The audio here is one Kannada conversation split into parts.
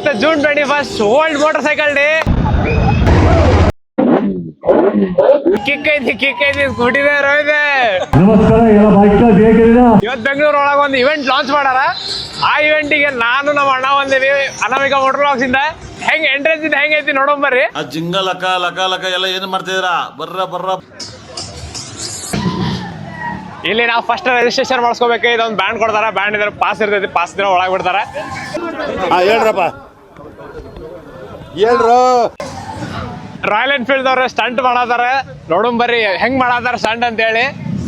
ಇವತ್ತು June 21 world motor cycle day. Kick ಐತಿ ಸ್ಕೂಟಿದೆ ರೋಹಿದೆ. ಇವತ್ತು ಬೆಂಗಳೂರು ಒಳಗೆ ಒಂದು ಇವೆಂಟ್ ಲಾಂಚ್ ಮಾಡಾರ. ಆ ಇವೆಂಟಿಗೆ ನಾನು ನಮ್ಮ ಅಣ್ಣ ಬಂದಿವಿ ಅನಾಮಿಕಾ ಮೋಟರ್ ಬ್ಲಾಗ್ಸ್ ಇಂದ. ಹೆಂಗ್ ಎಂಟ್ರೆನ್ಸ್ ಇದೆ ಹೆಂಗೈತಿ ನೋಡೋಣ ಬರ್ರಿ. ಆ ಜಿಂಗ ಲಕ ಲಕ ಲಕ ಎಲ್ಲ ಏನ್ ಮಾಡ್ತಿದ್ದೀರಾ? ಬರ್ರ ಇಲ್ಲಿ ನಾವು ಫಸ್ಟ್ ರಿಜಿಸ್ಟ್ರೇಷನ್ ಮಾಡಿಸ್ಕೋಬೇಕು. ಇದೊಂದು ಬ್ಯಾಂಡ್ ಕೊಡ್ತಾರ, ಬ್ಯಾಂಡ್ ಇದ್ರೆ ಪಾಸ್ ಇರ್ತೈತಿ, ಪಾಸ್ ಇದ್ರೆ ಒಳಗೆ ಬಿಡ್ತಾರ. ಹೇಳ್ರಪ್ಪ ಹೇಳ್ರು. ರಾಯಲ್ ಎನ್ಫೀಲ್ಡ್ ಅವ್ರ ಸ್ಟಂಟ್ ಮಾಡತಾರ, ನೋಡೋಣ ಬರ್ರಿ ಹೆಂಗ್ ಮಾಡತಾರ ಸ್ಟಂಟ್ ಅಂತ ಹೇಳಿ.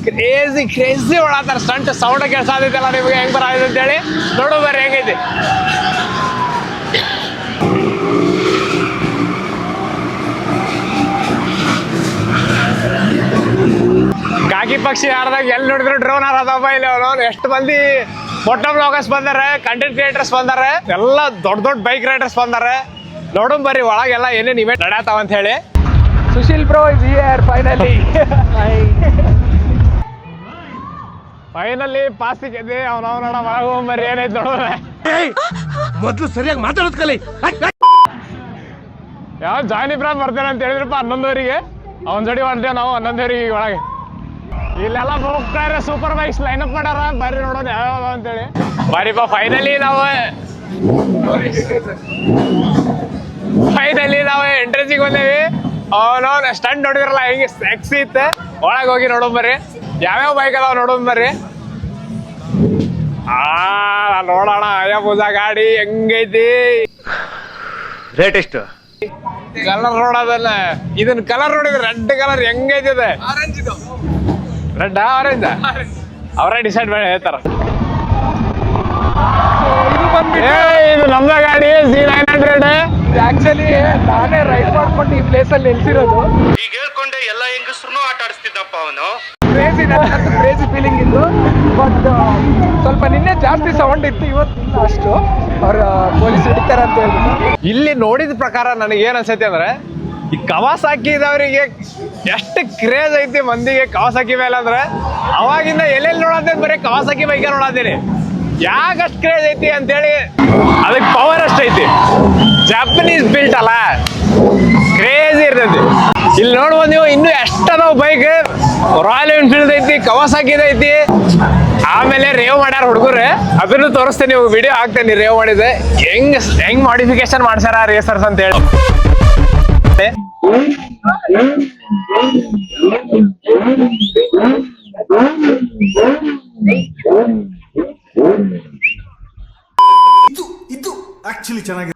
ಕ್ರೇಜಿ ಮಾಡತಾರ ಸ್ಟಂಟ್. ಸೌಂಡ್ ಕೇಳ್ಸಾದೈತಲ್ಲ ನಿಮ್ಗೆ ಹೆಂಗ್ ಬರತೈತೆ ಅಂತ ಹೇಳಿ ನೋಡೋಣ ಬರ್ರಿ ಹೆಂಗೈತಿ. ಕಾಕಿ ಪಕ್ಷಿ ಯಾರ್ದಾಗ ಎಲ್ಲಿ ನೋಡಿದ್ರು ಡ್ರೋನ್ ಆರದಪ್ಪ ಇಲ್ಲಿ. ಅವನು ಎಷ್ಟು ಮಂದಿ ಮೊಟ್ಟ ಬ್ಲಾಗರ್ಸ್ ಬಂದಾರೆ, ಕಂಟೆಂಟ್ ಕ್ರಿಯೇಟರ್ಸ್ ಬಂದಾರೆ, ಎಲ್ಲ ದೊಡ್ಡ ಬೈಕ್ ರೈಡರ್ಸ್ ಬಂದಾರೆ. ನೋಡೋಣ ಬರ್ರಿ ಒಳಗೆಲ್ಲ ಏನೇನು ಇವೆಂಟ್ ನಡ್ಯಾತಾವ ಅಂತ ಹೇಳಿ. Sushil bro is here finally pass ಸಿಕ್ಕಿದೆ. ಅವನವನ ಒಳಗೆ ಹೋಗ್ಬರ್ರಿ ಏನೈತೆ ನೋಡೋಣ. ಮೊದ್ಲು ಸರಿಯಾಗಿ ಮಾತಾಡೋದ್ ಕಲಿ. ಯಾವ ಜಾನಿ ಬ್ರಾಮ್ ಬರ್ತೇನೆ ಅಂತ ಹೇಳಿದ್ರಪ್ಪ 11ವರೆಗೆ. ಅವನ ಜೋಡಿ ಹೊಂಟೇವೆ ನಾವು 11ವರೆಗೆ ಒಳಗೆ. ಇಲ್ಲೆಲ್ಲ ಹೋಗ್ತಾರೆ ಸೂಪರ್ ಬೈಕ್ಸ್ ಲೈನ್ ಅಪ್ ಮಾಡ್ಯಾರ. ಬರ್ರಿ ನೋಡೋದು ಯಾವ್ಯಾವ ಅಂತೇಳಿ. ಬರ್ರಿಪ್ಪ ಫೈನಲಿ ನಾವು ಎಂಟ್ರೆನ್ಸಿಗೆ ಬಂದೇವಿ. ಅವನವನ್ ಸ್ಟಂಟ್ ನೋಡಿದ್ರಲ್ಲ ಹೆಂಗೆ ಸೆಕ್ಸಿ ಇತ್ತು. ಒಳಗೆ ಹೋಗಿ ನೋಡೋಣ ಬರ್ರಿ ಯಾವ್ಯಾವ ಬೈಕ್ ಅದಾವ ನೋಡೋಣ ಬರ್ರಿ. ನೋಡೋಣ ಹಯಾಬೂಸಾ ಗಾಡಿ ಹೆಂಗೈತಿ. ರೇಟ್ ಎಷ್ಟು? ಕಲರ್ ನೋಡೋದಲ್ಲ, ಇದನ್ನ ಕಲರ್ ನೋಡಿದ್ರೆ ರೆಡ್ ಕಲರ್ ಹೆಂಗೈತಿದೆ. ರೆಡ್ ಆರೆಂಜ್ ಅವರೇ ಡಿಸೈಡ್ ಮಾಡಿ ಹೇಳ್ತಾರ. ಇದು ನಮ್ದ ಗಾಡಿ C900. ಆಕ್ಚುಲಿ ನಾನೇ ರೈಡ್ ಮಾಡ್ಕೊಂಡು ಈ ಪ್ಲೇಸ್ ಅಲ್ಲಿ ನಿಲ್ಸಿರೋದು. ಈಗ ಹೇಳ್ಕೊಂಡೆ ಎಲ್ಲ ಹೆಂಗಸ್ರು ಆಟ ಆಡಿಸ್ತಿದ್ದಪ್ಪ ಅವನು. ಕ್ರೇಜಿ ಫೀಲಿಂಗ್ ಇತ್ತು. ಬಟ್ ಸ್ವಲ್ಪ ನಿನ್ನೆ ಜಾಸ್ತಿ ಸೌಂಡ್ ಇತ್ತು, ಇವತ್ತು ಅಷ್ಟು ಅವ್ರ ಪೊಲೀಸ್ ಹಿಡಿತಾರ ಅಂತ ಹೇಳಿದ್ರು. ಇಲ್ಲಿ ನೋಡಿದ ಪ್ರಕಾರ ನನಗೆ ಏನ್ ಅನ್ಸೈತಿ ಅಂದ್ರೆ, ಈ ಕವಾಸಾಕಿ ಇದ್ದವರಿಗೆ ಎಷ್ಟು ಕ್ರೇಜ್ ಐತಿ ಮಂದಿಗೆ ಕವಾಸಾಕಿ ಮೇಲೆ ಅಂದ್ರೆ. ಅವಾಗಿಂದ ಎಲ್ಲೆಲ್ಲಿ ನೋಡತ್ತೇನೆ ಬರೀ ಕವಾಸಾಕಿ ಬೈಕ್ ನೋಡತ್ತೀನಿ. ಯಾಕಷ್ಟು ಕ್ರೇಜ್ ಐತಿ ಅಂತೇಳಿ ಅದಕ್ಕೆ ಪವರ್ ಅಷ್ಟೈತಿ. ಜಾಪನೀಸ್ ಬಿಲ್ಟ್ ಅಲ್ಲ, ಕ್ರೇಜಿ ಇರ್ತೈತಿ. ಇಲ್ಲಿ ನೋಡ್ಬೋದು ನೀವು ಇನ್ನೂ ಎಷ್ಟದಾವ ಬೈಕ್. ರಾಯಲ್ ಎನ್ಫೀಲ್ಡ್ ಐತಿ, ಕವಾಸಾಕಿ ಐತಿ, ಆಮೇಲೆ ರೇವ್ ಮಾಡ್ಯಾರ ಹುಡುಗರು. ಅದನ್ನು ತೋರಿಸ್ತೇನೆ, ನೀವು ವಿಡಿಯೋ ಹಾಕ್ತೇನೆ ರೇವ್ ಮಾಡಿದೆ ಹೆಂಗ್ ಮಾಡಿಫಿಕೇಶನ್ ಮಾಡ್ಸ್ಯಾರ ರೇಸರ್ಸ್ ಅಂತ ಹೇಳಿ. ಇದು ಆಕ್ಚುಲಿ ಚೆನ್ನಾಗಿದೆ.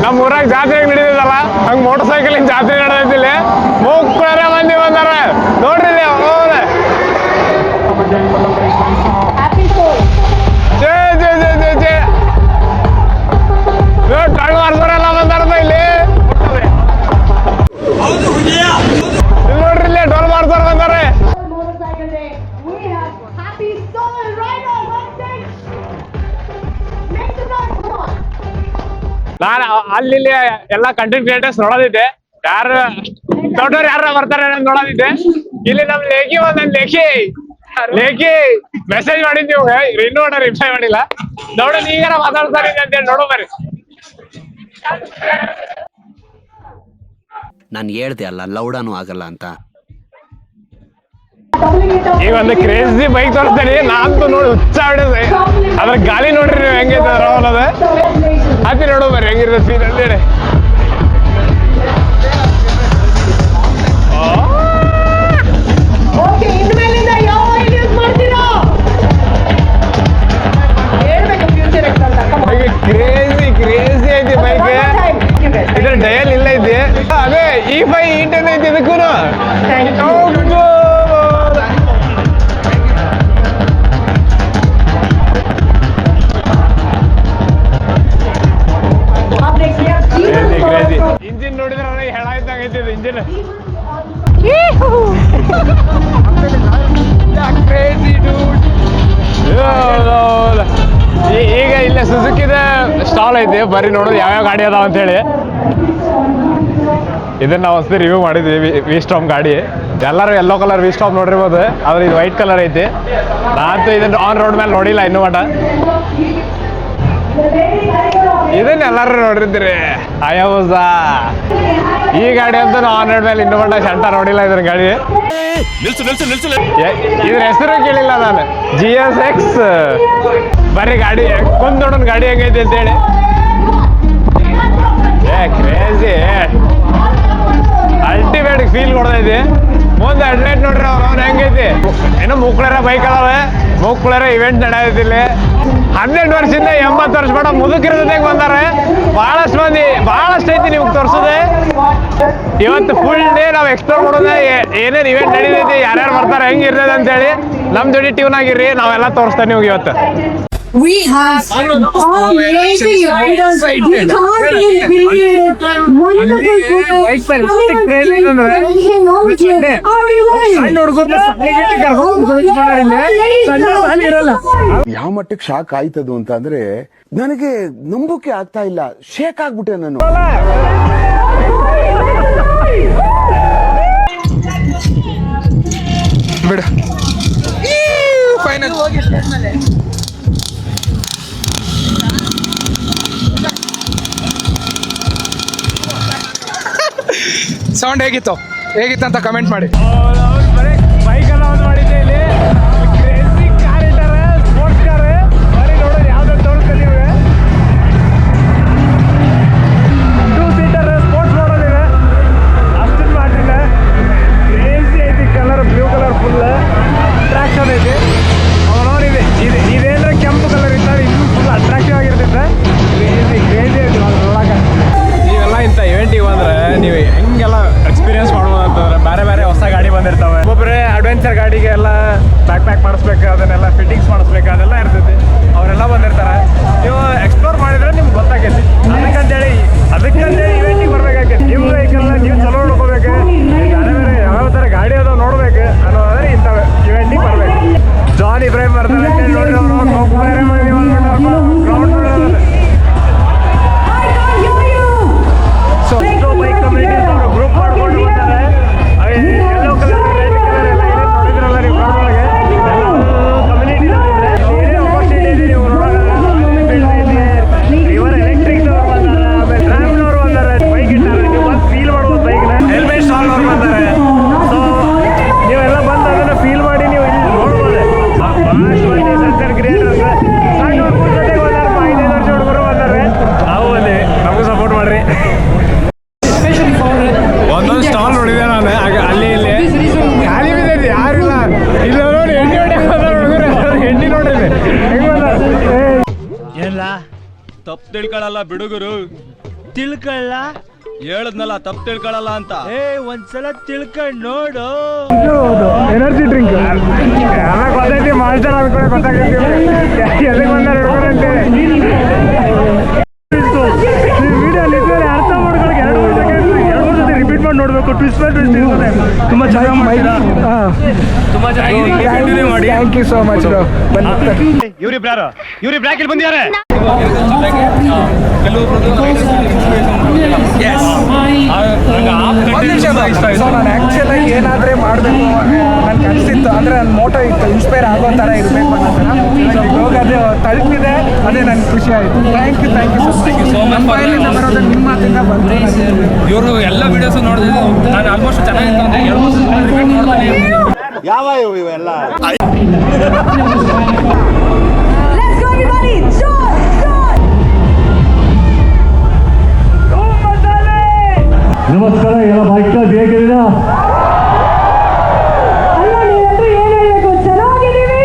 ನಮ್ಮ ಊರಾಗ ಜಾತ್ರೆ ನಡೀತದಲ್ಲ ಹಂಗ ಮೋಟರ್ ಸೈಕಲ್ ಜಾತ್ರೆ ನಡೆದಿಲ್ಲ. ಮೂಕ್ಳರೆ ಮಂದಿ ಬಂದಾರ ನೋಡ್ರಿ. ಕಣ್ಣು ಮಾರ್ಸೋರೆಲ್ಲ ಬಂದಾರ ಇಲ್ಲಿ. ನೋಡ್ರಿ ಇಲ್ಲಿ ಡೋಲ್ ಮಾರ್ಸೋರ್ ಬಂದಾರೆ. ನಾನು ಅಲ್ಲಿ ಎಲ್ಲ ಕಂಟೆಂಟ್ ಕ್ರಿಯೇಟರ್ಸ್ ನೋಡೋದಿದ್ದೆ. ಯಾರು ದೊಡ್ಡವ್ರು ಯಾರ ಬರ್ತಾರೆ ನೋಡೋದಿದ್ದೆ. ಇಲ್ಲಿ ನಮ್ ಲೇಖಿ ಲೇಖಿ ಮೆಸೇಜ್ ಮಾಡಿದ್ವಿ, ಇನ್ನೂ ರಿಪ್ಲೈ ಮಾಡಿಲ್ಲ. ನೋಡೋಣ ಈಗಾರ ಮಾತಾಡ್ತಾರೆ ಅಂತೇಳಿ ನೋಡೋ ಬರ್ರಿ. ನಾನು ಹೇಳ್ದೆ ಅಲ್ಲ ಲೌಡಾನು ಆಗಲ್ಲ ಅಂತ. ಈಗ ಒಂದು ಕ್ರೇಜಿ ಬೈಕ್ ತೋರಿಸ್ತೀನಿ. ನಾನಂತೂ ನೋಡಿ ಹುಚ್ಚ ಬಿಡಿದೆ. ಅದ್ರ ಗಾಳಿ ನೋಡ್ರಿ ನೀವು ಹೆಂಗೈತೆ ಅನ್ನೋದು. ಹತ್ತಿ ನೋಡೋ ಬರ್ರಿ ಹೆಂಗಿರ್ತದೆ ಸೀನ್ ಅಂತೇಳಿ. ಕ್ರೇಜಿ ಐತಿ ಬೈಕ್. ಇದ್ರ ಡಯಲ್ ಇಲ್ಲ ಐತಿ. ಅದೇ E5 E10 ಐತಿ ಇದಕ್ಕೂ. ಇಂಜಿನ್ ನೋಡಿದ್ರೆ ನನಗೆ ಹೇಳಾಯ್ತಾಗೈತಿ ಇಂಜಿನ್. Crazy dude. ಈಗ ಇಲ್ಲೇ ಸುಜುಕಿದ ಸ್ಟಾಲ್ ಐತಿ, ಬರ್ರಿ ನೋಡೋದು ಯಾವ್ಯಾವ ಗಾಡಿ ಅದಾವ ಅಂತ ಹೇಳಿ. ಇದನ್ನ ನಾವು ಒಂದ್ಸತಿ ರಿವ್ಯೂ ಮಾಡಿದ್ವಿ ವಿ ಸ್ಟಾಮ್ ಗಾಡಿ. ಎಲ್ಲರೂ ಯೆಲ್ಲೋ ಕಲರ್ ವಿ ಸ್ಟಾಮ್ ನೋಡಿರ್ಬೋದು, ಆದ್ರೆ ಇದು ವೈಟ್ ಕಲರ್ ಐತಿ. ನಾನಂತೂ ಇದನ್ನ ಆನ್ ರೋಡ್ ಮೇಲೆ ನೋಡಿಲ್ಲ ಇನ್ನೂ ಮಟ. ಇದನ್ನ ಎಲ್ಲರೂ ನೋಡಿರ್ತೀರಿ ಅಯೋಸ. ಈ ಗಾಡಿ ಅಂತೂ ನಾವು ಆನ್ ರೋಡ್ ಮೇಲೆ ಇನ್ನೂ ಮಟ ಶಂಟ ನೋಡಿಲ್ಲ ಇದನ್ನ ಗಾಡಿ. ಇದ್ರ ಹೆಸರು ಕೇಳಿಲ್ಲ ನಾನು. GSX ಬರೀ ಗಾಡಿ ಕುಂದ್ ನೋಡೋನ್ ಗಾಡಿ ಹೆಂಗೈತಿ ಅಂತೇಳಿ. ಕ್ರೇಜಿ ಅಲ್ಟಿಮೇಟ್ ಫೀಲ್ ಕೊಡ್ತೈತಿ. ಮುಂದೆ ಹೆಡ್ಲೈಟ್ ನೋಡ್ರಿ ಅವ್ನು ಹೆಂಗೈತಿ. ಏನೋ ಮುಕ್ಳರ ಬೈಕ್ ಅದಾವೆ, ಮುಕ್ಳರ ಇವೆಂಟ್ ನಡೆಯತಿಲ್ಲ. 12 ವರ್ಷದಿಂದ 80 ವರ್ಷ ಬೇಡ ಮುದುಕಿರ ಜೊತೆಗೆ ಬಂದಾರೆ. ಬಹಳಷ್ಟು ಐತಿ ನಿಮ್ಗೆ ತೋರಿಸೋದೆ. ಇವತ್ತು ಫುಲ್ ಡೇ ನಾವು ಎಕ್ಸ್ಪ್ಲೋರ್ ಮಾಡೋದೇ ಏನೇನು ಇವೆಂಟ್ ನಡೀತೈತಿ, ಯಾರ್ಯಾರು ಬರ್ತಾರೆ, ಹೆಂಗಿರ್ತದೆ ಅಂತೇಳಿ. ನಮ್ಮ ಜೊತೆ ಟ್ಯೂನ್ ಆಗಿರ್ರಿ, ನಾವೆಲ್ಲ ತೋರಿಸ್ತೇವೆ ನಿಮ್ಗೆ ಇವತ್ತು. We have amazing riders. We can't even believe it. Wonderful ಯಾವ ಮಟ್ಟಕ್ಕೆ ಶಾಕ್ ಆಯ್ತದು ಅಂತ ಅಂದ್ರೆ ನನಗೆ ನಂಬೋಕೆ ಆಗ್ತಾ ಇಲ್ಲ. ಶೇಕ್ ಆಗ್ಬಿಟ್ಟೆ ನಾನು. ಬಿಡು ಫೈನಲ್ ಸೌಂಡ್ ಹೇಗಿತ್ತು ಅಂತ ಕಮೆಂಟ್ ಮಾಡಿ. ಬೈಕ್ ಎಲ್ಲ ಆನ್ ಮಾಡಿದ್ದೆ ಇಲ್ಲಿ. ಕ್ರೇಜಿ ಕಾರ್ ಇಟ್ಟಾರೆ, ಸ್ಪೋರ್ಟ್ಸ್ ಕಾರ್. ಬರೀ ನೋಡೋದು ಯಾವ್ದು ತೋರಿಸ್ತಾ ನೀವು. 2 ಸೀಟರ್ ಸ್ಪೋರ್ಟ್ಸ್ ನೋಡೋದಿದೆ, ಅಷ್ಟನ್ನು ಮಾಡಿಲ್ಲ. ಕ್ರೇಜಿ ಐತಿ colour, blue colour full attraction ಐತಿ. ಅವ್ರು ನೋಡಿದೆ ಇದೇನ್ರ ಕೆಂಪು ಕಲರ್ ಇದ್ದಾರೆ, ಇನ್ನೂ ಫುಲ್ ಅಟ್ರಾಕ್ಟಿವ್ ಆಗಿರ್ತೈತೆ. ಕ್ರೇಜಿ ಐತಿ ನೋಡಕ್ಕೆ. ನೀವೆಲ್ಲ ಇಂಥ ಇವೆಂಟಿಗೆ ಬಂದ್ರೆ ನೀವು ಹೆಂಗೆಲ್ಲ ಎಕ್ಸ್ಪೀರಿಯನ್ಸ್ ಮಾಡ್ಬೋದು ಅಂತಂದ್ರೆ, ಬೇರೆ ಬೇರೆ ಹೊಸ ಗಾಡಿ ಬಂದಿರ್ತವೆ. ಒಬ್ಬೊಬ್ಬರೇ ಅಡ್ವೆಂಚರ್ ಗಾಡಿಗೆ ಎಲ್ಲ ಪ್ಯಾಕ್ ಮಾಡಿಸ್ಬೇಕು, ಅದನ್ನೆಲ್ಲ ಫಿಟ್ಟಿಂಗ್ಸ್ ಮಾಡಿಸ್ಬೇಕು, ಅದೆಲ್ಲ ಇರ್ತೈತಿ. ಅವರೆಲ್ಲ ಬಂದಿರ್ತಾರೆ. ನೀವು ಎಕ್ಸ್ಪ್ಲೋರ್ ಮಾಡಿದ್ರೆ ನಿಮ್ಗೆ ಗೊತ್ತಾಗೈತಿ. ಅದಕ್ಕಂತೇಳಿ ಇವೆಂಟಿಗೆ ಬರ್ಬೇಕಾಗೈತಿ. ನಿಮ್ಮ ವೆಹಿಕಲ್ನ ನೀವು ಚಲೋ ನೋಡ್ಕೋಬೇಕು, ಬೇರೆ ಬೇರೆ ಯಾವ ಥರ ಗಾಡಿ ಅದಾವ ನೋಡ್ಬೇಕು ಅನ್ನೋದಾದ್ರೆ ಇಂಥ ಇವೆಂಟಿಗೆ ಬರ್ಬೇಕು. ಜಾನ್ ಇಬ್ರಾಹಿಂ ಬರ್ತಾರೆ ಅಂತೇಳಿ ನೋಡಿದ್ರೆ ಬೈಕ್ ಕಮ್ಯುನಿಟೀಸ್ ಅವರು ಗ್ರೂಪ್ ಮಾಡ್ಕೊಂಡು ಬರ್ತಾರೆ. ಯೆಲ್ಲೋ ಕಲರ್, ರೆಡ್ ಕಲರ್ ಎಲ್ಲ ಇದೆ ನೋಡಿದ್ರಲ್ಲ ನೀವು ಗ್ರೌಂಡ್ ಒಳಗೆ. ಕಮ್ಯುನಿಟಿ ನೀವು ಇವರ ಎಲೆಕ್ಟ್ರಿಕ್ ಅವ್ರು ಬಂದಾರೆ, ಆಮೇಲೆ ರ್ಯಾಮ್ನವ್ರು ಬಂದಾರೆ, ಬೈಕ್ ಇಟ್ಟಾರೆ. ನೀವು ಬಂದು ಫೀಲ್ ಮಾಡ್ಬೋದು ಬೈಕ್ನ. ಹೆಲ್ಮೆಟ್ ಸ್ಟಾಲ್ ಅವ್ರು ಬಂದಾರೆ. ಸೊ ನೀವೆಲ್ಲ ಬಂದು ಅದನ್ನು ಫೀಲ್ ಮಾಡಿ ನೀವು ಇಲ್ಲಿ ನೋಡ್ಬೋದು. ಭಾಳಷ್ಟು ಮಂದಿ ಸೆನ್ಸರ್ ಕ್ರಿಯೇಟರ್ಸ್ ಸಣ್ಣ ಹುಡುಗರ ಜೊತೆಗೆ ಬಂದಾರೆ, 5-5 ವರ್ಷ ಹುಡುಗರು ಬಂದಾರೆ. ನಾವು ಅಲ್ಲಿ ನಮಗೂ ಸಪೋರ್ಟ್ ಮಾಡ್ರಿ. ಒಂದೊಂದು ಸ್ಟಾಲ್ ನೋಡಿದೆ ನಾನು ಅಲ್ಲಿ ಇಲ್ಲಿ ಖಾಲಿ ಬಿದ್ದೈತಿ, ಯಾರಿಲ್ಲ. ಇಲ್ಲ ನೋಡಿ ಎಣ್ಣೆ ಹೊಡಿಯಕ್ಕೆ ಬಂದಾರ ಹುಡುಗರು, ಎಣ್ಣೆ ನೋಡ್ರಿ ಹೆಂಗ್ ಏನಿಲ್ಲ ತಪ್ಪು ತಿಳ್ಕೊಳ್ಳಲ್ಲ ಬಿಡುಗರು. ತಿಳ್ಕೊಳ್ಳ ಹೇಳದ್ನಲ್ಲ ತಪ್ಪು ತಿಳ್ಕೊಳ್ಳಲ್ಲ ಅಂತ. ಒಂದ್ಸಲ ತಿಳ್ಕೊಂಡ್ ನೋಡು. ಎನರ್ಜಿ ಡ್ರಿಂಕ್ ಎಲ್ಲ ಗೊತ್ತೈತಿ, ಮಾಸ್ಟರ್ ಅನ್ಕೊಂಡೆ ಗೊತ್ತಾಗೈತಿ ಎಲ್ಲಿಗೆ ಬಂದಾರ ಹುಡುಗರು ಅಂತೇಳಿ. ವಿಡಿಯೋ ಅರ್ಥ ಮಾಡ್ಕೊಳಕ್ಕೆ 2-3 ಸತಿ ರಿಪೀಟ್ ಮಾಡಿ ನೋಡ್ಬೇಕು. ಟ್ವಿಸ್ಟ್ ಬೈ ಟ್ವಿಸ್ಟ್ ಇರ್ತದೆ. ತುಂಬ ಚೆನ್ನಾಗಿ ಮಾಡ್ತೀರಾ, ತುಂಬ ಚೆನ್ನಾಗಿ ಮಾಡಿ. Thank you so much bro. ಇವ್ರಿಬ್ರು ಯಾಕೆ ಇಲ್ಲಿ ಬಂದಿದ್ದಾರೆ? ನಾನು ಆ್ಯಕ್ಚುಲಾಗಿ ಏನಾದರೆ ಮಾಡಬೇಕು ನನಗೆ ಅನಿಸಿತ್ತು, ಅಂದರೆ ನನ್ನ ಮೋಟೋ ಇತ್ತು, ಇನ್ಸ್ಪೈರ್ ಆಗೋ ಥರ ಇರಬೇಕು ಅನ್ನೋ ಥರ. ಇವಾಗ ಅದು ತಲುಪಿದೆ, ಅದೇ ನನಗೆ ಖುಷಿ ಆಯಿತು. Thank you so much. ಬರೋದು ನಿಮ್ಮ ಮಾತಿಂದ ಬಂತು. ಇವರು ಎಲ್ಲ ವಿಡಿಯೋಸ್ ನೋಡಿದ್ರೆ ನಾನು ಆಲ್ಮೋಸ್ಟ್ ಚೆನ್ನಾಗಿತ್ತು ಅಂತ ರಿಪೀಟ್ ಮಾಡ್ತಾನೆ. ಯಾವ ಇವೆಲ್ಲ Let's go everybody! ನಮಸ್ಕಾರ ಎಲ್ಲ ಬೈಕ್ ಹೇಗಿದ್ದೀರಾ? ಅಲ್ಲ ನೀವೆಲ್ಲರೂ ಏನು ಹೇಳಬೇಕು? ಚೆನ್ನಾಗಿದ್ದೀವಿ.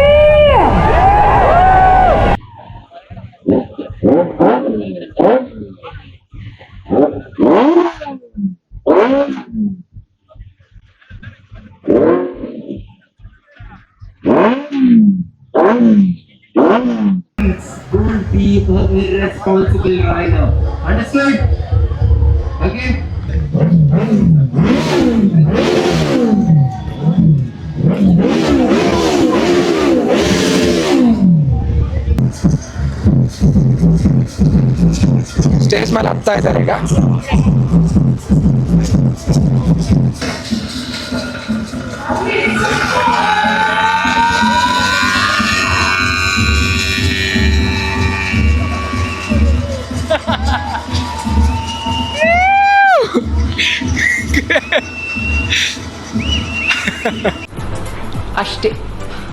Don't be an irresponsible rider. Understood? Okay? Stage ಮೇಲೆ ಹತ್ತಾ ಇದ್ದಾರೆ ಈಗ. ಅಷ್ಟೇ.